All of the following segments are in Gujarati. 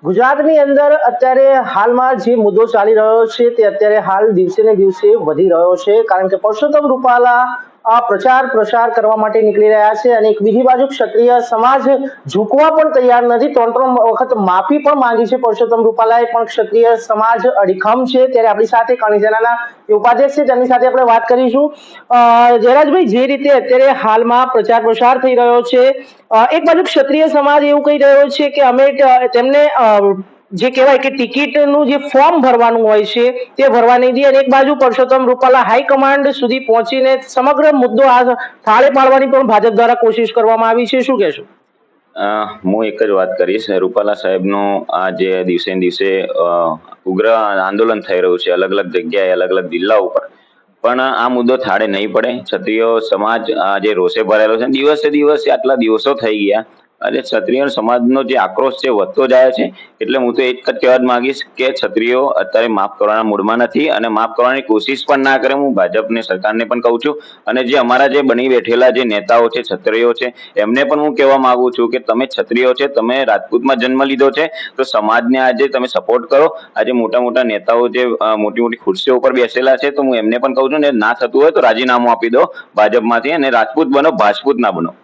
ગુજરાતની અંદર અત્યારે હાલમાં જે મુદ્દો ચાલી રહ્યો છે તે અત્યારે હાલ દિવસે ને દિવસે વધી રહ્યો છે, કારણ કે પરસોત્તમ રૂપાલા આ પ્રચાર પ્રસાર કરવા માટે નીકળી રહ્યા છે અને એક બીજી બાજુ ક્ષત્રિય સમાજ ઝૂકવા પણ તૈયાર નથી. ત્રણ ત્રણ વખત માફી પણ માંગી છે પરસોત્તમ રૂપાલાએ, પણ ક્ષત્રિય સમાજ અડીખમ છે. ત્યારે આપણી સાથે કાણી સેનાના ઉપાધ્યક્ષ છે, તેમની સાથે આપણે વાત કરીશું. જયરાજભાઈ, જે રીતે અત્યારે હાલમાં પ્રચાર પ્રસાર થઈ રહ્યો છે, એક બાજુ ક્ષત્રિય સમાજ એવું કહી રહ્યો છે કે અમે તેમને જે કહેવાય કે ટિકિટનું જે ફોર્મ ભરવાનું હોય છે તે ભરવા નહીં દે, અને એક બાજુ પરસોત્તમ રૂપાલા હાઈકમાન્ડ સુધી પહોંચીને સમગ્ર મુદ્દો આ થાળે પાડવાની પણ ભાજપ દ્વારા કોશિશ કરવામાં આવી છે. શું કહેશો? હું એક જ વાત કરીશ. રૂપાલા સાહેબનું આ જે દિવસે ને દિવસે ઉગ્ર આંદોલન થઈ રહ્યું છે અલગ અલગ જગ્યાએ, અલગ અલગ જિલ્લા ઉપર, પણ આ મુદ્દો થાળે નહીં પડે. ક્ષત્રિય સમાજ જે રોષે ભરેલો છે, દિવસે દિવસે આટલા દિવસો થઈ ગયા અને ક્ષત્રિય સમાજનો જે આક્રોશ છે વધતો જાય છે. એટલે હું તો એક જ કહેવા માંગીશ કે ક્ષત્રિયો અત્યારે માફ કરવાના મૂડમાં નથી અને માફ કરવાની કોશિશ પણ ના કરે. હું ભાજપને, સરકારને પણ કહું છું, અને જે અમારા જે બની બેઠેલા જે નેતાઓ છે, ક્ષત્રિયો છે, એમને પણ હું કહેવા માંગુ છું કે તમે ક્ષત્રિયો છે, તમે રાજપૂતમાં જન્મ લીધો છે, તો સમાજને આજે તમે સપોર્ટ કરો. આજે મોટા મોટા નેતાઓ જે મોટી મોટી ખુરશીઓ ઉપર બેસેલા છે, તો હું એમને પણ કહું છું ને, ના થતું હોય તો રાજીનામું આપી દો ભાજપમાંથી અને રાજપૂત બનો, ભાજપૂત ના બનો.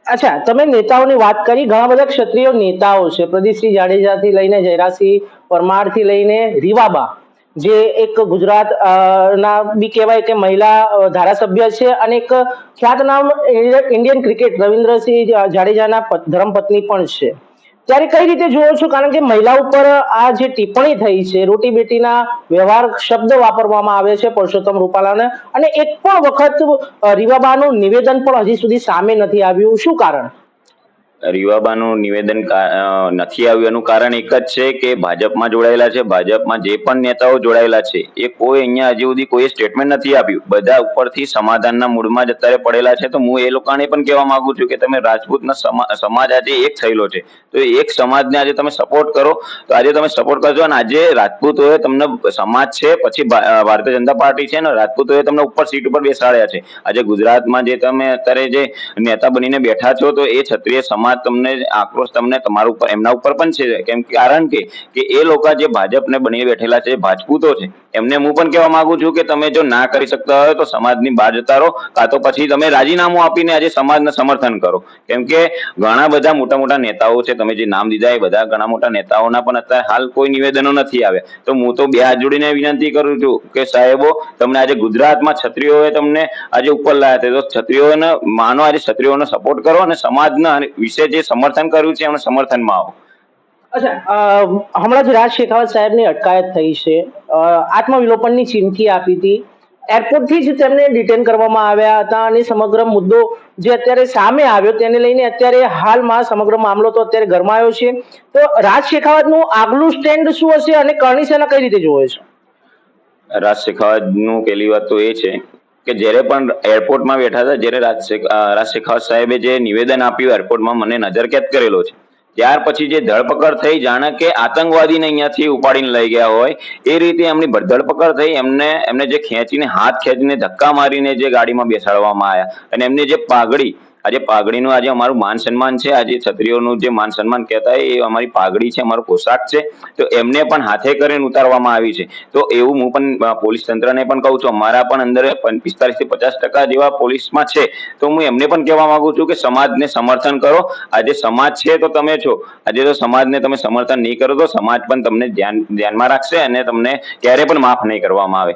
અચ્છા, તમે નેતાઓની વાત કરી. ઘણા બધા ક્ષત્રિય નેતાઓ છે, પ્રદીપસિંહ જાડેજાથી લઈને જયરાજસિંહ પરમારથી લઈને રીવાબા, જે એક ગુજરાત ના બી કહેવાય કે મહિલા ધારાસભ્ય છે અને એક ખ્યાતનામ ઇન્ડિયન ક્રિકેટ રવિન્દ્રસિંહ જાડેજાના ધર્મપત્ની પણ છે. ત્યારે કઈ રીતે જોવો છો? કારણ કે મહિલા ઉપર આ જે ટિપ્પણી થઈ છે, રોટી બેટીના વ્યવહાર શબ્દ વાપરવામાં આવે છે પરસોત્તમ રૂપાલાને, અને એક પણ વખત રીવાબાનું નિવેદન પણ હજી સુધી સામે નથી આવ્યું. શું કારણ? રીવાબાનું નિવેદન નથી આવ્યું એનું કારણ એક જ છે કે ભાજપમાં જોડાયેલા છે. ભાજપમાં જે પણ નેતાઓ જોડાયેલા છે એ કોઈ અહીંયા હજી સુધી કોઈ સ્ટેટમેન્ટ નથી આપ્યું. બધા ઉપરથી સમાધાનના મૂડમાં જ અત્યારે પડેલા છે. તો હું એ લોકોને પણ કહેવા માંગુ છું કે તમે રાજપૂતના સમાજ આજે એક થયેલો છે, તો એક સમાજને આજે તમે સપોર્ટ કરો. તો આજે તમે સપોર્ટ કરજો, અને આજે રાજપૂતોએ તમને સમાજ છે, પછી ભારતીય જનતા પાર્ટી છે ને, રાજપૂતોએ તમને ઉપર સીટ ઉપર બેસાડ્યા છે. આજે ગુજરાતમાં જે તમે અત્યારે જે નેતા બનીને બેઠા છો, તો એ ક્ષત્રિય સમાજ તમને આક્રોશ તમને તમારા ઉપર, એમના ઉપર પણ છે. કારણ કે એ લોકો જે ભાજપને બની બેઠેલા છે, ભાજપૂતો છે, એમને હું પણ કહેવા માંગુ છું કે તમે જો ના કરી શકતા હોય તો સમાજની બહાર જતા રહો, કાં તો પછી તમે રાજીનામું આપીને આજે સમાજને સમર્થન કરો. કેમ કે ઘણા બધા મોટા મોટા નેતાઓ છે, તમે જે નામ દીધા એ બધા ઘણા મોટા નેતાઓના પણ અત્યારે હાલ કોઈ નિવેદનો નથી આવ્યા. તો હું તો બે હાથ જોડીને વિનંતી કરું છું કે સાહેબો, તમને આજે ગુજરાતમાં ક્ષત્રિયોએ તમને આજે ઉપર લાયા છે, તો ક્ષત્રિયોને માનો, આજે ક્ષત્રિયોને સપોર્ટ કરો અને સમાજના વિશે જે સમર્થન કર્યું છે એમને સમર્થનમાં આવો. અચ્છા, હમણાં જ રાજ શેખાવત સાહેબની અટકાયત થઈ છે, આત્મવિલોપનની ચીમકી આપી હતી, એરપોર્ટથી જ તેમને ડિટેન કરવામાં આવ્યા હતા, અને સમગ્ર મુદ્દો જે અત્યારે સામે આવ્યો તેને લઈને અત્યારે હાલમાં સમગ્ર મામલો તો અત્યારે ગરમાયો છે. તો રાજ શેખાવતનું આગલું સ્ટેન્ડ શું હશે અને કરણી સેના કઈ રીતે જોવે છે? રાજ શેખાવતનું પહેલી વાત તો એ છે કે જ્યારે પણ એરપોર્ટમાં બેઠા હતા, જ્યારે રાજ શેખાવત સાહેબે જે નિવેદન આપ્યું એરપોર્ટમાં, મને નજરકેદ કરેલો છે. ત્યાર પછી જે ધરપકડ થઈ, જાણે કે આતંકવાદીને અહીંયાથી ઉપાડીને લઈ ગયા હોય એ રીતે એમની ધરપકડ થઈ. એમને જે ખેંચીને, હાથ ખેંચીને ધક્કા મારીને જે ગાડીમાં બેસાડવામાં આવ્યા, અને એમની જે પાઘડી, આજે પાઘડીનું આજે અમારું માન સન્માન છે. આજે ક્ષત્રિયોનું જે માન સન્માન કહેતા હોય એ અમારી પાઘડી છે, અમારો પોશાક છે, તો એમને પણ હાથે કરીને ઉતારવામાં આવી છે. તો એવું હું પણ પોલીસ તંત્રને પણ કહું છું, અમારા પણ અંદર 45 થી 50% જેવા પોલીસમાં છે. તો હું એમને પણ કહેવા માંગુ છું કે સમાજને સમર્થન કરો. આજે સમાજ છે તો તમે છો. આજે તો સમાજને તમે સમર્થન નહીં કરો તો સમાજ પણ તમને ધ્યાનમાં રાખશે અને તમને ક્યારે પણ માફ નહીં કરવામાં આવે.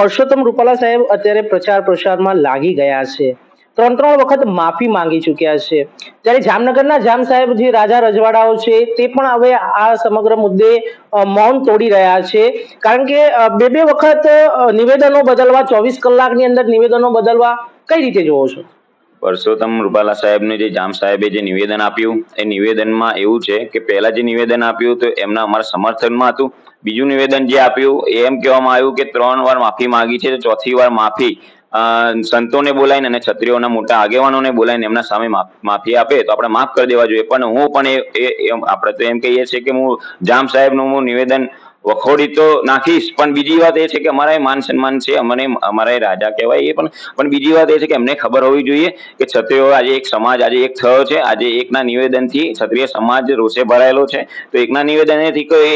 પરસોત્તમ રૂપાલા સાહેબ અત્યારે પ્રચાર પ્રસારમાં લાગી ગયા છે, ત્રણ વખત માફી માંગી ચૂક્યા છે. ત્યારે જામનગરના જામ સાહેબ જે રાજા રજવાડાઓ છે તે પણ હવે આ સમગ્ર મુદ્દે મૌન તોડી રહ્યા છે, કારણ કે બે વખત નિવેદનો બદલવા, 24 કલાકની અંદર નિવેદનો બદલવા, કઈ રીતે જોવો છો? પરસોત્તમ રૂપાલા સાહેબને જે જામ સાહેબે જે નિવેદન આપ્યું એ નિવેદનમાં એવું છે કે પહેલા જે નિવેદન આપ્યું તો એમના અમારા સમર્થનમાં હતું. બીજું નિવેદન જે આપ્યું એ એમ કહેવામાં આવ્યું કે 3 વાર માફી માંગી છે, તો ચોથી વાર માફી સંતોને બોલાવીને અને ક્ષત્રિયોના મોટા આગેવાનોને બોલાવીને એમના સામે માફી આપે તો આપણે માફ કરી દેવા જોઈએ. પણ હું પણ આપણે તો એમ કહીએ છીએ કે હું જામ સાહેબનું નિવેદન વખોડી તો નાખીશ, પણ બીજી વાત એ છે કે અમારા એ માન સન્માન છે, અમને અમારા એ રાજા કહેવાય એ પણ બીજી વાત એ છે કે એમને ખબર હોવી જોઈએ કે ક્ષત્રિયો આજે એક સમાજ આજે એક થયો છે. આજે એકના નિવેદનથી ક્ષત્રિય સમાજ રોષે ભરાયેલો છે, તો એકના નિવેદનથી કોઈ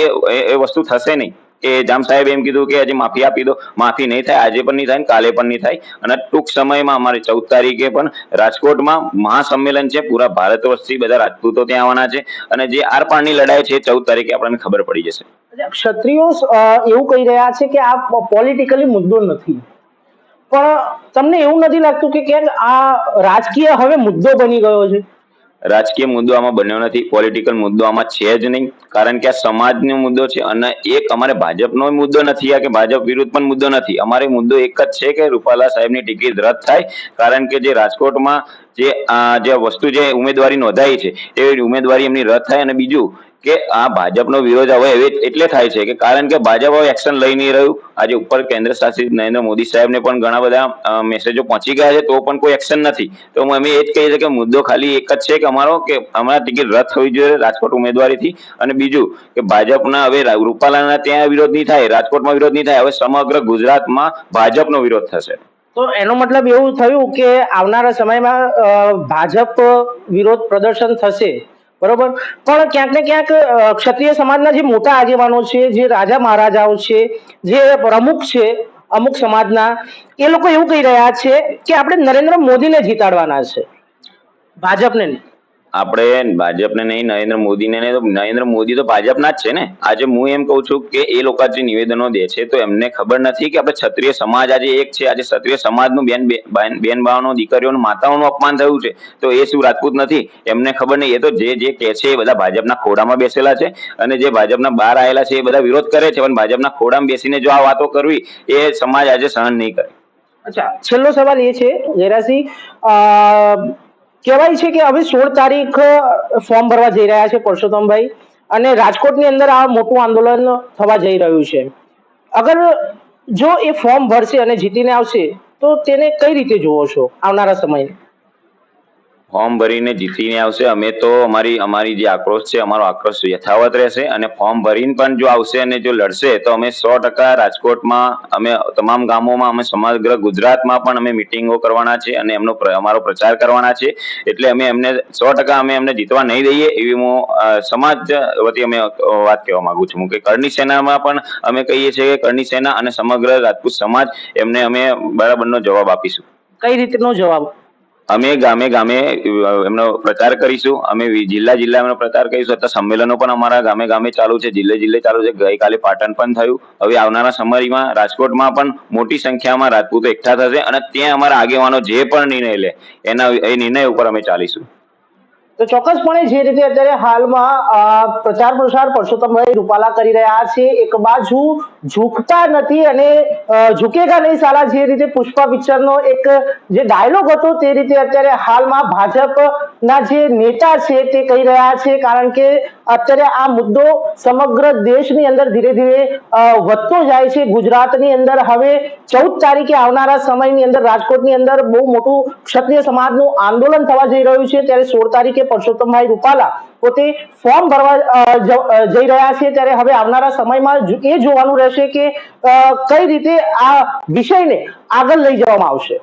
એ વસ્તુ થશે નહીં કે જામ સાહેબ એમ કીધું કે આજે માફી આપી દો. માફી નહીં થાય, આજે પણ નહીં થાય, કાલે પણ નહીં થાય. અને ટૂંક સમયમાં અમારે 14 તારીખે પણ રાજકોટમાં મહાસંમેલન છે. પૂરા ભારત વર્ષથી બધા રાજપૂતો ત્યાં આવવાના છે, અને જે આર પારની લડાઈ છે 14 તારીખે આપણને ખબર પડી જશે. ક્ષત્રિયો એવું કહી રહ્યા છે કે આ પોલિટિકલી મુદ્દો નથી, પણ તમને એવું નથી લાગતું કે ક્યાંક આ રાજકીય હવે મુદ્દો બની ગયો છે? રાજકીય મુદ્દો આમાં બન્યો નથી, પોલિટિકલ મુદ્દો આમાં છે જ નહીં, કારણ કે આ સમાજનો મુદ્દો છે. અને એક અમારે ભાજપનો મુદ્દો નથી, આ કે ભાજપ વિરુદ્ધ પણ મુદ્દો નથી. અમારે મુદ્દો એક જ છે કે રૂપાલા સાહેબની ટિકિટ રદ થાય, કારણ કે જે રાજકોટમાં જે વસ્તુ જે ઉમેદવારી નોંધાઈ છે એ ઉમેદવારી એમની રદ થાય. અને બીજું કે આ ભાજપનો વિરોધ હવે એટલે થાય છે કે કારણ કે ભાજપ હવે એક્શન લઈ નહીં રહ્યું. આજે ઉપર કેન્દ્ર શાસિત નરેન્દ્ર મોદી સાહેબને પણ ઘણા બધા મેસેજો પહોંચી ગયા છે, તો પણ કોઈ એક્શન નથી. તો અમે એ જ કહીએ છીએ કે મુદ્દો ખાલી એક જ છે કે અમારો કે અમારા ટિકિટ રદ થવી જોઈએ રાજકોટ ઉમેદવારીથી. અને બીજું કે ભાજપના હવે રૂપાલાના ત્યાં વિરોધ નહીં થાય, રાજકોટમાં વિરોધ નહીં થાય, હવે સમગ્ર ગુજરાતમાં ભાજપનો વિરોધ થશે. તો એનો મતલબ એવું થયું કે આવનારા સમયમાં ભાજપ વિરોધ પ્રદર્શન થશે, બરોબર? પણ ક્યાંક ને ક્યાંક ક્ષત્રિય સમાજના જે મોટા આગેવાનો છે, જે રાજા મહારાજાઓ છે, જે પ્રમુખ છે અમુક સમાજના, એ લોકો એવું કહી રહ્યા છે કે આપણે નરેન્દ્ર મોદીને જીતાડવાના છે, ભાજપને નહીં. આપણે ભાજપને નહીં, નરેન્દ્ર મોદીને નહીં. તો નરેન્દ્ર મોદી તો ભાજપના જ છે ને. આજે હું એમ કહું છું કે એ લોકો જે નિવેદનો દે છે તો એમને ખબર નથી કે આપણે ક્ષત્રિય સમાજ આજે એક છે. આજે ક્ષત્રિય સમાજનું બેન ભાવનો દીકરીઓનું માતાઓનું અપમાન થયું છે, તો એ શું રાજપૂત નથી? એમને ખબર નહીં. એ તો જે કહે છે એ બધા ભાજપના ખોડામાં બેસેલા છે, અને જે ભાજપના બહાર આવેલા છે એ બધા વિરોધ કરે છે, પણ ભાજપના ખોડામાં બેસીને જો આ વાતો કરવી એ સમાજ આજે સહન નહીં કરે. અચ્છા, છેલ્લો સવાલ એ છે જયરાજસિંહ, કહેવાય છે કે હવે 16 તારીખ ફોર્મ ભરવા જઈ રહ્યા છે પરસોત્તમભાઈ, અને રાજકોટની અંદર આ મોટું આંદોલન થવા જઈ રહ્યું છે. અગર જો એ ફોર્મ ભરશે અને જીતીને આવશે તો તેને કઈ રીતે જોવો છો આવનારા સમયે? ફોર્મ ભરીને જીતીને આવશે, અમે તો અમારી જે આક્રોશ છે, અમારો આક્રોશ યથાવત રહેશે. અને ફોર્મ ભરીને પણ જો આવશે અને જો લડશે તો અમે 100% રાજકોટમાં, અમે તમામ ગામોમાં, અમે સમગ્ર ગુજરાતમાં પણ અમે મિટિંગો કરવાના છે અને અમારો પ્રચાર કરવાના છે. એટલે અમે એમને 100% અમે એમને જીતવા નહીં દઈએ એવી હું સમાજ વતી અમે વાત કહેવા માંગુ છું કે કરણી સેનામાં પણ અમે કહીએ છીએ કે કરણી સેના અને સમગ્ર રાજપૂત સમાજ એમને અમે બરાબરનો જવાબ આપીશું. કઈ રીતનો જવાબ? અમે ગામે ગામે એમનો પ્રચાર કરીશું, અમે જિલ્લા એમનો પ્રચાર કરીશું. અત્યારે સંમેલનો પણ અમારા ગામે ગામે ચાલુ છે, જિલ્લે ચાલુ છે. ગઈકાલે પાટણ પણ થયું. હવે આવનારા સમયમાં રાજકોટમાં પણ મોટી સંખ્યામાં રાજપૂતો એકઠા થશે, અને ત્યાં અમારા આગેવાનો જે પણ નિર્ણય લે એ નિર્ણય ઉપર અમે ચાલીશું. તો ચોક્કસપણે જે રીતે અત્યારે હાલમાં પ્રચાર પ્રસાર પરસોત્તમભાઈ રૂપાલા કરી રહ્યા છે, એક બાજુ ઝૂકતા નથી અને ઝૂકેગા નહીં સાલા, જે રીતે પુષ્પા પિક્ચરનો એક જે ડાયલોગ હતો તે રીતે અત્યારે હાલમાં ભાજપના જે નેતા છે તે કહી રહ્યા છે. કારણ કે અત્યારે આ મુદ્દો સમગ્ર દેશની અંદર ધીરે ધીરે વધતો જાય છે. ગુજરાતની અંદર હવે 14 તારીખે આવનારા સમયની અંદર રાજકોટની અંદર બહુ મોટું ક્ષત્રિય સમાજનું આંદોલન થવા જઈ રહ્યું છે, ત્યારે 16 તારીખે પરસોત્તમભાઈ રૂપાલા પોતે ફોર્મ ભરવા જઈ રહ્યા છે. ત્યારે હવે આવનારા સમયમાં એ જોવાનું રહેશે કે કઈ રીતે આ વિષયને આગળ લઈ જવામાં આવશે.